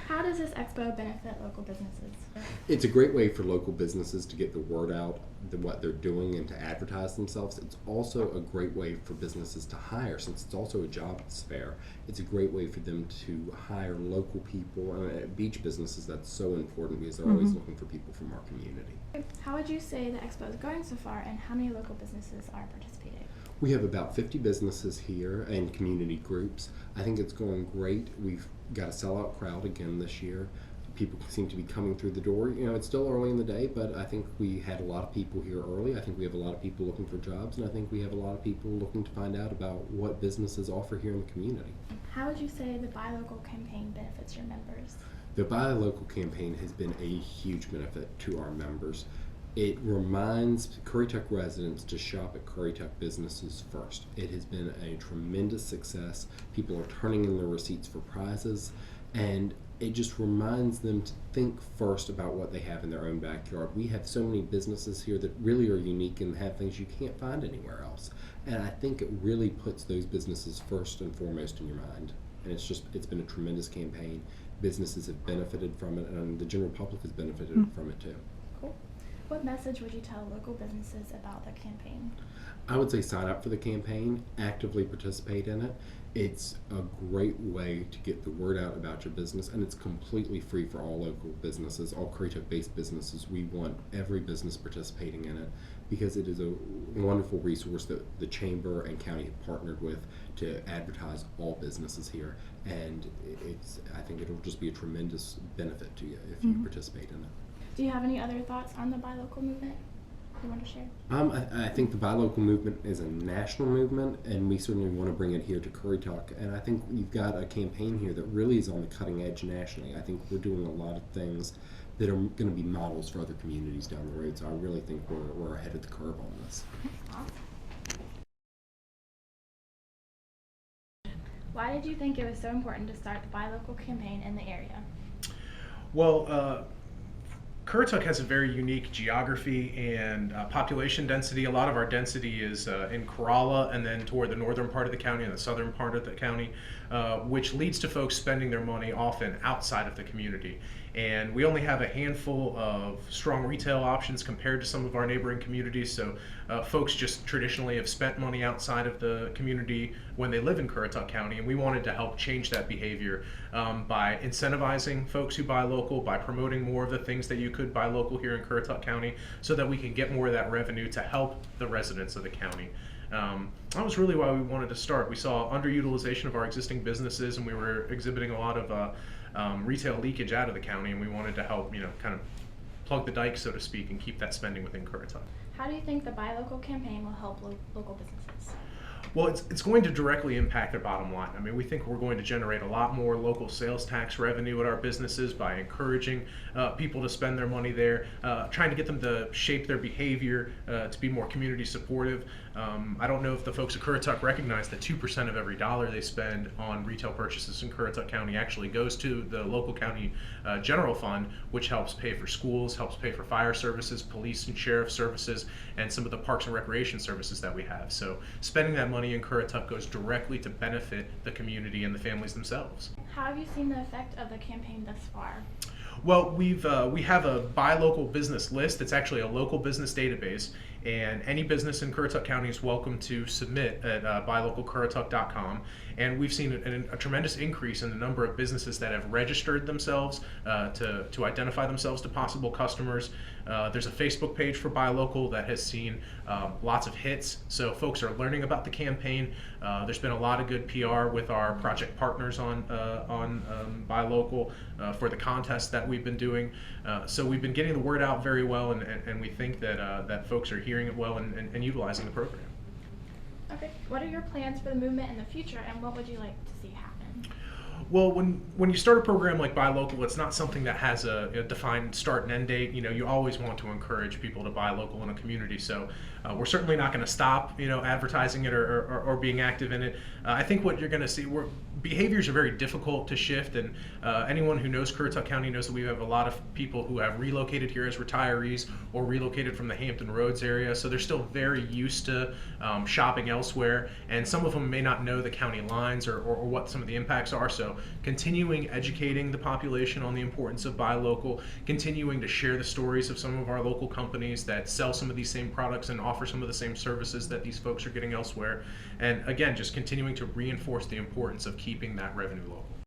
How does this expo benefit local businesses? It's a great way for local businesses to get the word out, what they're doing, and to advertise themselves. It's also a great way for businesses to hire, since it's also a jobs fair. It's a great way for them to hire local people. At beach businesses, that's so important because they're always looking for people from our community. How would you say the expo is going so far, and how many local businesses are participating? We have about 50 businesses here and community groups. I think it's going great. We've got a sellout crowd again this year. People seem to be coming through the door. You know, it's still early in the day, but I think we had a lot of people here early. I think we have a lot of people looking for jobs, and I think we have a lot of people looking to find out about what businesses offer here in the community. How would you say the Buy Local campaign benefits your members? The Buy Local campaign has been a huge benefit to our members. It reminds Currituck residents to shop at Currituck businesses first. It has been a tremendous success. People are turning in their receipts for prizes, and it just reminds them to think first about what they have in their own backyard. We have so many businesses here that really are unique and have things you can't find anywhere else. And I think it really puts those businesses first and foremost in your mind. And it's been a tremendous campaign. Businesses have benefited from it, and the general public has benefited from it too. Cool. What message would you tell local businesses about the campaign? I would say sign up for the campaign, actively participate in it. It's a great way to get the word out about your business, and it's completely free for all local businesses, all Currituck-based businesses. We want every business participating in it because it is a wonderful resource that the Chamber and County have partnered with to advertise all businesses here, and I think it'll just be a tremendous benefit to you if you participate in it. Do you have any other thoughts on the Buy Local movement you want to share? I think the Buy Local movement is a national movement, and we certainly want to bring it here to Currituck. And I think you've got a campaign here that really is on the cutting edge nationally. I think we're doing a lot of things that are going to be models for other communities down the road. So I really think we're ahead of the curve on this. Awesome. Why did you think it was so important to start the Buy Local campaign in the area? Well, Currituck has a very unique geography and population density. A lot of our density is in Corolla and then toward the northern part of the county and the southern part of the county, which leads to folks spending their money often outside of the community. And we only have a handful of strong retail options compared to some of our neighboring communities, so folks just traditionally have spent money outside of the community when they live in Currituck County, and we wanted to help change that behavior by incentivizing folks who buy local, by promoting more of the things that you could buy local here in Currituck County, so that we can get more of that revenue to help the residents of the county. That was really why we wanted to start. We saw underutilization of our existing businesses, and we were exhibiting a lot of retail leakage out of the county, and we wanted to help, kind of plug the dike, so to speak, and keep that spending within Currituck. How do you think the Buy Local campaign will help local businesses? Well, it's going to directly impact their bottom line. I mean, we think we're going to generate a lot more local sales tax revenue at our businesses by encouraging people to spend their money there, trying to get them to shape their behavior to be more community supportive. I don't know if the folks at Currituck recognize that 2% of every dollar they spend on retail purchases in Currituck County actually goes to the local county general fund, which helps pay for schools, helps pay for fire services, police and sheriff services, and some of the parks and recreation services that we have. So spending that money in Currituck goes directly to benefit the community and the families themselves. How have you seen the effect of the campaign thus far? Well, we have a Buy Local business list. It's actually a local business database, and any business in Currituck County is welcome to submit at buylocalcurrituck.com. And we've seen a tremendous increase in the number of businesses that have registered themselves to identify themselves to possible customers. There's a Facebook page for Buy Local that has seen lots of hits, so folks are learning about the campaign. There's been a lot of good PR with our project partners on Buy Local for the contest that we've been doing. So we've been getting the word out very well, and we think that folks are hearing it well and utilizing the program. Okay. What are your plans for the movement in the future, and what would you like to see happen? Well, when you start a program like Buy Local, it's not something that has a defined start and end date. You always want to encourage people to buy local in a community. So we're certainly not going to stop, advertising it or being active in it. I think what you're going to see, behaviors are very difficult to shift, and anyone who knows Currituck County knows that we have a lot of people who have relocated here as retirees or relocated from the Hampton Roads area. So they're still very used to shopping elsewhere, and some of them may not know the county lines or what some of the impacts are. So So continuing educating the population on the importance of buy local, continuing to share the stories of some of our local companies that sell some of these same products and offer some of the same services that these folks are getting elsewhere. And again, just continuing to reinforce the importance of keeping that revenue local.